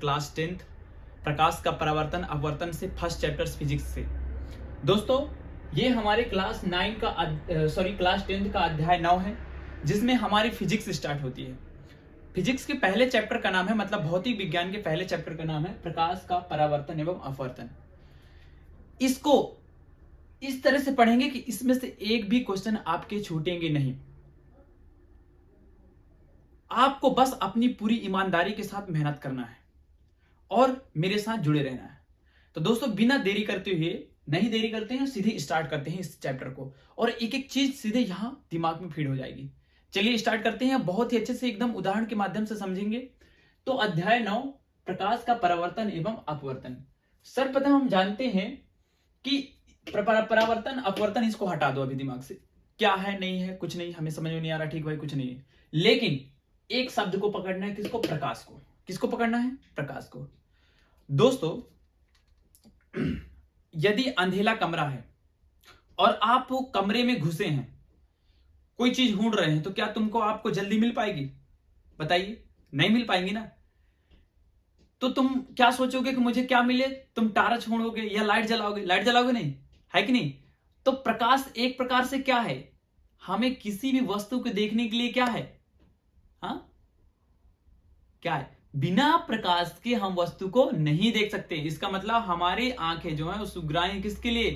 Class 10th प्रकाश का परावर्तन अपवर्तन से फर्स्ट चैप्टर फिजिक्स से। दोस्तों ये हमारे क्लास 10th का अध्याय 9 है, जिसमें हमारी फिजिक्स स्टार्ट होती है। फिजिक्स के पहले चैप्टर का नाम है, मतलब भौतिक विज्ञान के पहले चैप्टर का नाम है प्रकाश का परावर्तन एवं अपवर्तन। इसको इस तरह से पढ़ेंगे कि इसमें से एक भी क्वेश्चन आपके छूटेंगे नहीं। आपको बस अपनी पूरी ईमानदारी के साथ मेहनत करना है और मेरे साथ जुड़े रहना है। तो दोस्तों बिना देरी करते हुए, नहीं देरी करते हैं, सीधे स्टार्ट करते हैं इस चैप्टर को, और एक एक चीज सीधे यहां दिमाग में फीड हो जाएगी। चलिए स्टार्ट करते हैं। बहुत ही अच्छे से एकदम उदाहरण के माध्यम से समझेंगे। तो अध्याय 9 प्रकाश का परावर्तन एवं अपवर्तन। सर्वप्रथम हम जानते हैं कि परावर्तन अपवर्तन, इसको हटा दो अभी दिमाग से, क्या है नहीं है कुछ नहीं, हमें समझ में नहीं आ रहा, ठीक भाई कुछ नहीं है। लेकिन एक शब्द को पकड़ना है, किसको? प्रकाश को। किसको पकड़ना है? प्रकाश को। दोस्तों यदि अंधेला कमरा है और आप वो कमरे में घुसे हैं, कोई चीज ढूंढ रहे हैं, तो क्या तुमको आपको जल्दी मिल पाएगी? बताइए, नहीं मिल पाएंगी ना। तो तुम क्या सोचोगे कि मुझे क्या मिले? तुम टार्च ढूंढोगे या लाइट जलाओगे? लाइट जलाओगे, नहीं है कि नहीं? तो प्रकाश एक प्रकार से क्या है? हमें किसी भी वस्तु को देखने के लिए क्या है? हाँ, क्या है? बिना प्रकाश के हम वस्तु को नहीं देख सकते। इसका मतलब हमारी आंखें जो है वो सुग्राही किसके लिए?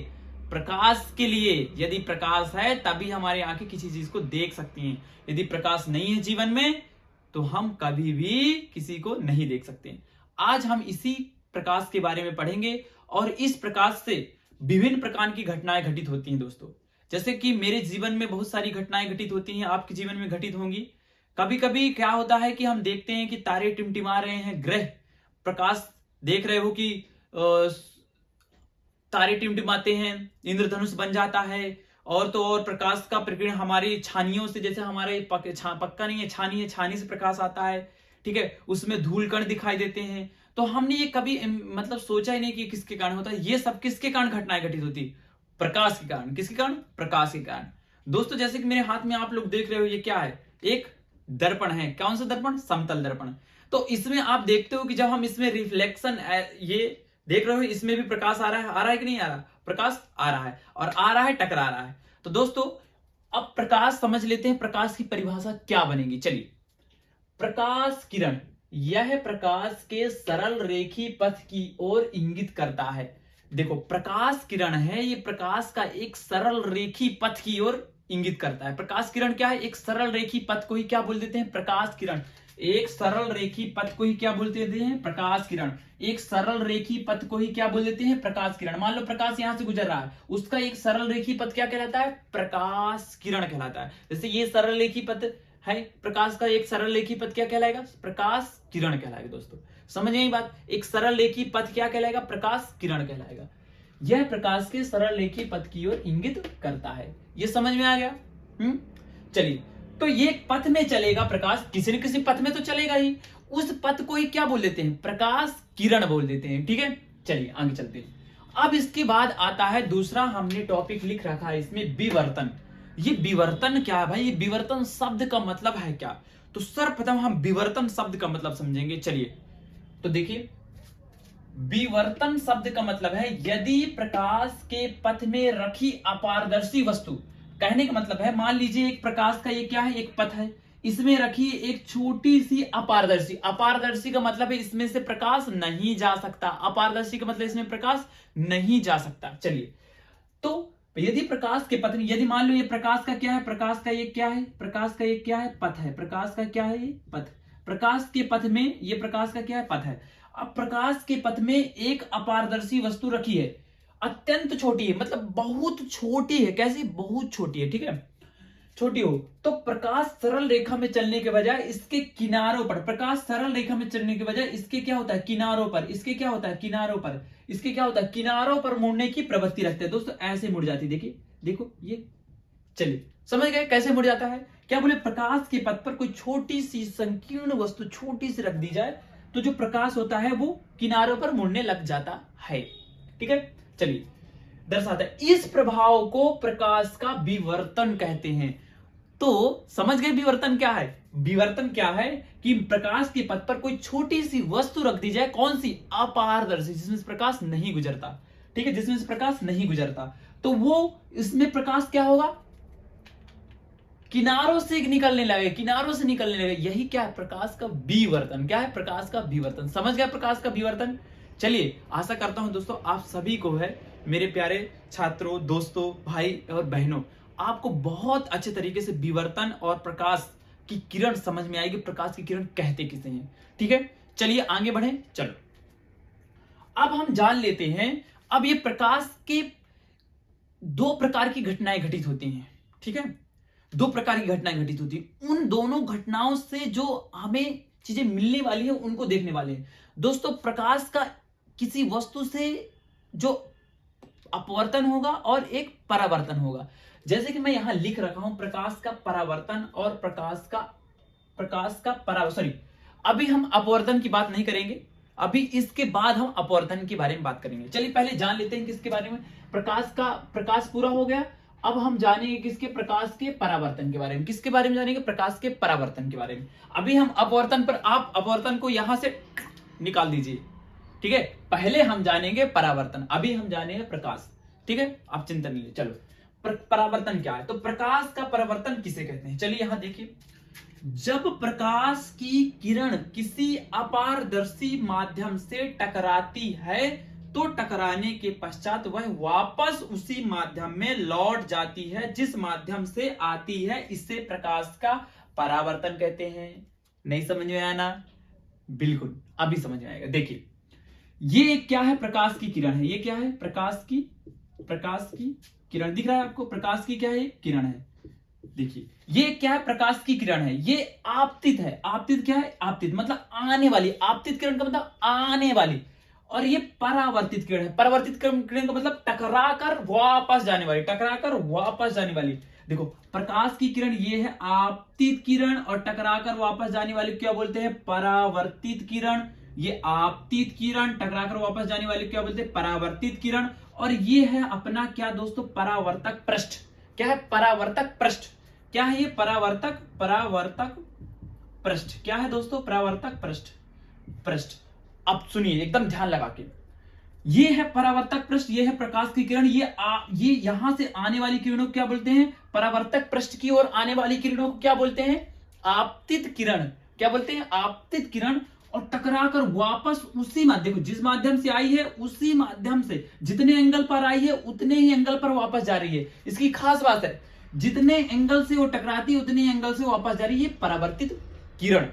प्रकाश के लिए। यदि प्रकाश है तभी हमारी आंखें किसी चीज को देख सकती हैं। यदि प्रकाश नहीं है जीवन में तो हम कभी भी किसी को नहीं देख सकते। आज हम इसी प्रकाश के बारे में पढ़ेंगे और इस प्रकाश से विभिन्न प्रकार की घटनाएं घटित होती हैं। दोस्तों जैसे कि मेरे जीवन में बहुत सारी घटनाएं घटित होती हैं, आपके जीवन में घटित होंगी। कभी कभी क्या होता है कि हम देखते हैं कि तारे टिमटिमा रहे हैं, ग्रह प्रकाश देख रहे हो कि तारे टिमटिमाते हैं, इंद्रधनुष बन जाता है। और तो और प्रकाश का प्रकीर्णन हमारी छानियों से, जैसे हमारे पक्का नहीं है, छानी है, छानी से प्रकाश आता है, ठीक है, उसमें धूलकण दिखाई देते हैं। तो हमने ये कभी मतलब सोचा ही नहीं कि किसके कारण होता है। ये सब किसके कारण घटनाएं घटित होती? प्रकाश के कारण। किसके कारण? प्रकाश के कारण। दोस्तों जैसे कि मेरे हाथ में आप लोग देख रहे हो, ये क्या है? एक दर्पण है। कौन सा दर्पण? समतल दर्पण। तो इसमें आप देखते हो कि जब हम इसमें रिफ्लेक्शन, ये देख रहे हो, इसमें भी प्रकाश आ रहा है कि नहीं आ रहा? प्रकाश आ रहा है, और आ रहा है, टकरा रहा है। तो दोस्तों अब प्रकाश समझ लेते हैं, प्रकाश की परिभाषा क्या बनेगी। चलिए, प्रकाश किरण यह प्रकाश के सरल रेखी पथ की ओर इंगित करता है। देखो प्रकाश किरण है, ये प्रकाश का एक सरल रेखी पथ की ओर इंगित करता है। प्रकाश किरण क्या है? एक सरल रेखी पथ को ही क्या बोल देते हैं? प्रकाश किरण। एक सरल रेखी पथ को ही क्या बोल देते हैं? प्रकाश किरण। एक सरल रेखी पथ को ही क्या बोल देते हैं? प्रकाश किरण। मान लो प्रकाश यहां से गुजर रहा है, उसका एक सरल रेखी पथ क्या कहलाता है? प्रकाश किरण कहलाता है। जैसे ये सरल रेखी पथ है, प्रकाश का एक सरल रेखी पथ क्या कहलाएगा? प्रकाश किरण कहलाएगा। दोस्तों समझ यही बात, एक सरल रेखी पथ क्या कहलाएगा? प्रकाश किरण कहलाएगा। यह प्रकाश के सरल रेखी पथ की ओर इंगित करता है। ये समझ में आ गया? चलिए, तो ये पथ में चलेगा प्रकाश, किसी न किसी पथ में तो चलेगा ही। उस पथ को ही क्या बोल देते हैं? प्रकाश किरण बोल देते हैं। ठीक है, चलिए आगे चलते हैं। अब इसके बाद आता है दूसरा, हमने टॉपिक लिख रखा है इसमें, विवर्तन। ये विवर्तन क्या है भाई? ये विवर्तन शब्द का मतलब है क्या? तो सर्वप्रथम हम विवर्तन शब्द का मतलब समझेंगे। चलिए तो देखिए, विवर्तन शब्द का मतलब है यदि प्रकाश के पथ में रखी अपारदर्शी वस्तु, कहने का मतलब है, मान लीजिए एक प्रकाश का ये क्या है? एक पथ है, इसमें रखी एक छोटी सी अपारदर्शी। अपारदर्शी का मतलब है इसमें से प्रकाश नहीं जा सकता। अपारदर्शी का मतलब इसमें प्रकाश नहीं जा सकता। चलिए, तो यदि प्रकाश के पथ में, यदि मान लो ये प्रकाश का क्या है? प्रकाश का ये क्या है? प्रकाश का ये क्या है? पथ है। प्रकाश का क्या है? ये पथ। प्रकाश के पथ में ये प्रकाश का क्या है? पथ है। अब प्रकाश के पथ में एक अपारदर्शी वस्तु रखी है, अत्यंत छोटी है, मतलब बहुत छोटी है। कैसी? बहुत छोटी है, ठीक है, छोटी हो। तो प्रकाश सरल रेखा में चलने के बजाय इसके किनारों पर, प्रकाश सरल रेखा में चलने के बजाय इसके क्या होता है? किनारों पर। इसके क्या होता है? किनारों पर। इसके क्या होता है? किनारों पर मुड़ने की प्रवृत्ति रखते हैं। दोस्तों ऐसे मुड़ जाती, देखिए, देखो ये। चलिए समझ गए कैसे मुड़ जाता है? क्या बोले? प्रकाश के पथ पर कोई छोटी सी संकीर्ण वस्तु छोटी सी रख दी जाए तो जो प्रकाश होता है वो किनारों पर मुड़ने लग जाता है। ठीक है, चलिए दर्शाता है। इस प्रभाव को प्रकाश का विवर्तन कहते हैं। तो समझ गए विवर्तन क्या है? विवर्तन क्या है कि प्रकाश के पथ पर कोई छोटी सी वस्तु रख दी जाए, कौन सी? अपारदर्शी, जिसमें से प्रकाश नहीं गुजरता, ठीक है, जिसमें से प्रकाश नहीं गुजरता, तो वो इसमें प्रकाश क्या होगा? किनारों से निकलने लगे, किनारों से निकलने लगे। यही क्या है? प्रकाश का विवर्तन। क्या है? प्रकाश का विवर्तन। समझ गया प्रकाश का विवर्तन? चलिए, आशा करता हूं दोस्तों आप सभी को है, मेरे प्यारे छात्रों, दोस्तों, भाई और बहनों, आपको बहुत अच्छे तरीके से विवर्तन और प्रकाश की किरण समझ में आएगी। प्रकाश की किरण कहते किसे हैं, ठीक है? चलिए आगे बढ़े। चलो अब हम जान लेते हैं, अब ये प्रकाश के दो प्रकार की घटनाएं घटित होती हैं, ठीक है? दो प्रकार की घटनाएं घटित होती हैं। उन दोनों घटनाओं से जो हमें चीजें मिलने वाली है उनको देखने वाले हैं। दोस्तों, प्रकाश का किसी वस्तु से जो अपवर्तन होगा और एक परावर्तन होगा। जैसे कि मैं यहां लिख रखा हूं प्रकाश का परावर्तन और प्रकाश का सॉरी, अभी हम अपवर्तन की बात नहीं करेंगे, अभी इसके बाद हम अपवर्तन के बारे में बात करेंगे। चलिए पहले जान लेते हैं किसके बारे में। प्रकाश पूरा हो गया। अब हम जानेंगे किसके? प्रकाश के परावर्तन के बारे में। किसके बारे में जानेंगे? प्रकाश के परावर्तन के बारे में। अभी हम अपवर्तन पर, आप अपवर्तन को यहां से निकाल दीजिए, ठीक है? पहले हम जानेंगे परावर्तन, अभी हम जानेंगे प्रकाश, ठीक है? आप चिंता नहीं लीजिए। चलो, परावर्तन क्या है? तो प्रकाश का परावर्तन किसे कहते हैं? चलिए यहां देखिए, जब प्रकाश की किरण किसी अपारदर्शी माध्यम से टकराती है तो टकराने के पश्चात वह वापस उसी माध्यम में लौट जाती है जिस माध्यम से आती है। इसे प्रकाश का परावर्तन कहते हैं। नहीं समझ में आया ना? बिल्कुल, अभी समझ में आएगा। देखिए, ये क्या है? प्रकाश की किरण है। ये क्या है? प्रकाश की किरण। दिख रहा है आपको? प्रकाश की क्या है? किरण है। देखिए, ये क्या है? प्रकाश की किरण है। ये आपतित है। आपतित क्या है? आपतित मतलब आने वाली। आपतित किरण का मतलब आने वाली। और ये परावर्तित किरण है। परावर्तित किरण का मतलब टकरा कर वापस जाने वाली। टकरा कर वापस जाने वाली। देखो, प्रकाश की किरण ये है आपतित किरण, और टकरा कर वापस जाने वाली क्या बोलते हैं? परावर्तित किरण। ये आपतित किरण, टकरा कर वापस जाने वाली क्या बोलते हैं? परावर्तित किरण। और ये है अपना क्या दोस्तों? परावर्तक पृष्ठ। क्या है? परावर्तक पृष्ठ। क्या है ये? परावर्तक पृष्ठ। क्या है दोस्तों? परावर्तक पृष्ठ। अब सुनिए एकदम ध्यान लगा के, ये है परावर्तक पृष्ठ, ये है प्रकाश की किरण। ये यहां से आने वाली किरणों को क्या बोलते हैं? परावर्तक पृष्ठ की ओर आने वाली किरणों को क्या बोलते हैं? आपतित किरण। क्या बोलते हैं? आपतित किरण। और टकरा कर वापस उसी माध्यम, देखो जिस माध्यम से आई है उसी माध्यम से, जितने एंगल पर आई है उतने ही एंगल पर वापस जा रही है। इसकी खास बात है, जितने एंगल से वो टकराती है उतने एंगल से वापस जा रही है। परावर्तित किरण,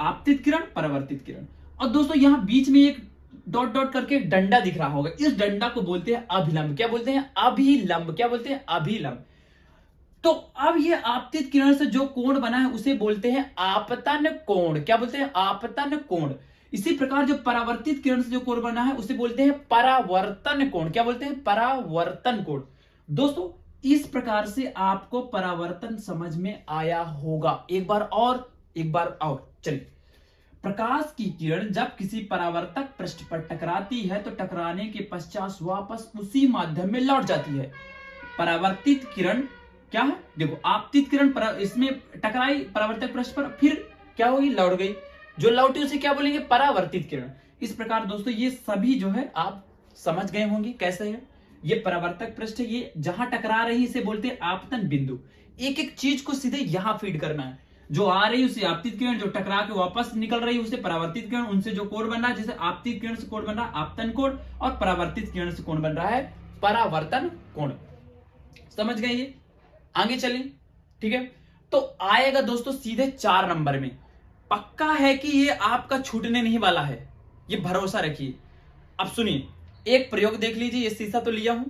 आपतित किरण, परावर्तित किरण। और दोस्तों यहां बीच में एक डॉट डॉट करके एक डंडा दिख रहा होगा, इस डंडा को बोलते हैं अभिलंब। क्या बोलते हैं? अभिलंब। क्या बोलते हैं? अभिलंब। तो अब ये आपतित किरण से जो कोण बना है उसे बोलते हैं आपतन कोण। क्या बोलते हैं? आपतन कोण। इसी प्रकार जो परावर्तित किरण से जो कोण बना है उसे बोलते हैं परावर्तन कोण। क्या बोलते हैं? परावर्तन कोण। दोस्तों, इस प्रकार से आपको परावर्तन समझ में आया होगा। एक बार और चलिए, प्रकाश की किरण जब किसी परावर्तक पृष्ठ पर टकराती है तो टकराने के पश्चात वापस उसी माध्यम में लौट जाती है। परावर्तित किरण क्या है? देखो, आपतित किरण इसमें टकराई परावर्तक पृष्ठ पर, फिर क्या होगी? लौट गई। जो लौटी उसे क्या बोलेंगे? परावर्तित किरण। इस प्रकार दोस्तों ये सभी जो है आप समझ गए होंगे कैसे है। ये परावर्तक पृष्ठ, ये जहां टकरा रही इसे बोलते हैं आपतन बिंदु। एक एक चीज को सीधे यहां फीड करना है। जो आ रही उसे आपतित किरण, जो टकरा के वापस निकल रही उसे परावर्तित किरण। उनसे जो कोण बन रहा है, जैसे आपतित किरण से कोण बन रहा है आपतन कोण, और परावर्तित किरण से कोण बन रहा है परावर्तन कोण। समझ गए ये? आगे चलें, ठीक है? तो आएगा दोस्तों सीधे 4 नंबर में। पक्का है कि ये आपका छूटने नहीं वाला है, ये भरोसा रखिए। अब सुनिए, एक प्रयोग देख लीजिए। ये शीशा तो लिया हूं,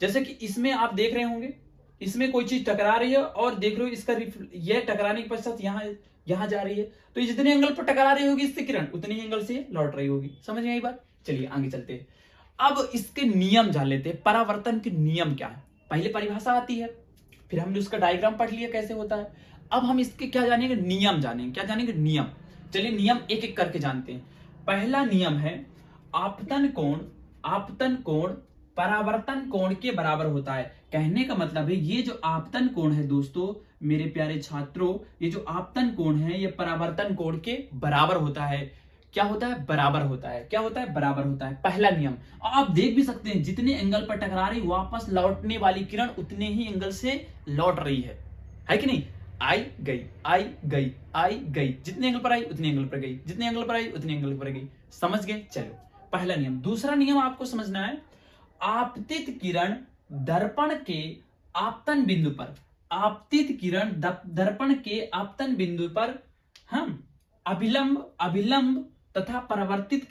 जैसे कि इसमें आप देख रहे होंगे, इसमें कोई चीज टकरा रही है और देख रहे हो इसका ये टकराने के पश्चात यहां जा रही है। तो ये जितने एंगल पर टकरा रही होगी इससे किरण, उतनी एंगल से लौट रही होगी। समझ में आई बात? चलिए आगे चलते हैं। अब इसके नियम जान लेते हैं। परावर्तन के नियम क्या है? पहले परिभाषा आती है, फिर हमने उसका डायग्राम पढ़ लिया कैसे होता है। अब हम इसके क्या जानेंगे? नियम जानेंगे। क्या जानेंगे? नियम। चलिए नियम एक एक करके जानते हैं। पहला नियम है आपतन कोण परावर्तन कोण के बराबर होता है। कहने का मतलब है ये जो आपतन कोण है दोस्तों, मेरे प्यारे छात्रों, ये जो आपतन कोण है ये परावर्तन कोण के बराबर होता है। क्या होता है? बराबर होता है। क्या होता है? बराबर होता है। पहला नियम आप देख भी सकते हैं, जितने एंगल पर टकरा रही वापस लौटने वाली किरण उतने ही एंगल से लौट रही है कि नहीं? आई गई, आई गई, आई गई, जितने एंगल पर आई उतने एंगल पर गई, जितने एंगल पर आई उतने एंगल पर गई। समझ गए? चलो पहला नियम। दूसरा नियम आपको समझना है, आपतित किरण दर्पण के आपतन बिंदु पर, आपतित किरण दर्पण के आपतन बिंदु पर हम अभिलंब, अभिलंब तथा परावर्तित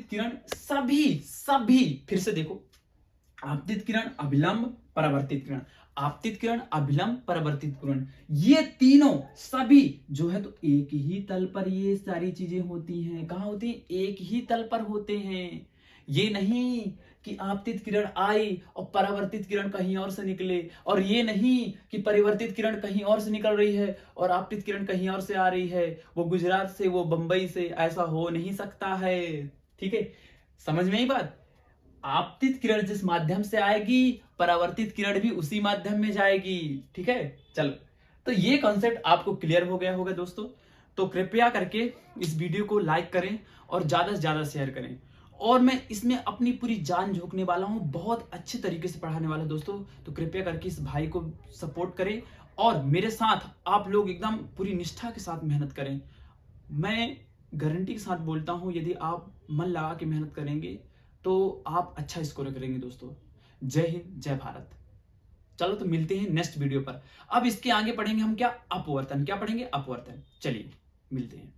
किरण सभी फिर से देखो, आपतित किरण, अभिलंब, परावर्तित किरण, आपतित किरण, अभिलंब, परावर्तित किरण, ये तीनों सभी जो है तो एक ही तल पर ये सारी चीजें होती हैं। कहां होती हैं? एक ही तल पर होते हैं। ये नहीं कि आपतित किरण आई और परावर्तित किरण कहीं और से निकले, और ये नहीं कि परिवर्तित किरण कहीं और से निकल रही है और आपतित किरण कहीं और से आ रही है, वो गुजरात से, वो बंबई से, ऐसा हो नहीं सकता है। ठीक है, समझ में आई बात? आपतित किरण जिस माध्यम से आएगी परावर्तित किरण भी उसी माध्यम में जाएगी। ठीक है, चलो तो ये कॉन्सेप्ट आपको क्लियर हो गया होगा दोस्तों। तो कृपया करके इस वीडियो को लाइक करें और ज्यादा से ज्यादा शेयर करें, और मैं इसमें अपनी पूरी जान झोंकने वाला हूं, बहुत अच्छे तरीके से पढ़ाने वाला दोस्तों। तो कृपया करके इस भाई को सपोर्ट करें और मेरे साथ आप लोग एकदम पूरी निष्ठा के साथ मेहनत करें। मैं गारंटी के साथ बोलता हूं, यदि आप मन लगा के मेहनत करेंगे तो आप अच्छा स्कोर करेंगे दोस्तों। जय हिंद, जय भारत। चलो तो मिलते हैं नेक्स्ट वीडियो पर। अब इसके आगे पढ़ेंगे हम क्या? अपवर्तन। क्या पढ़ेंगे? अपवर्तन। चलिए मिलते हैं।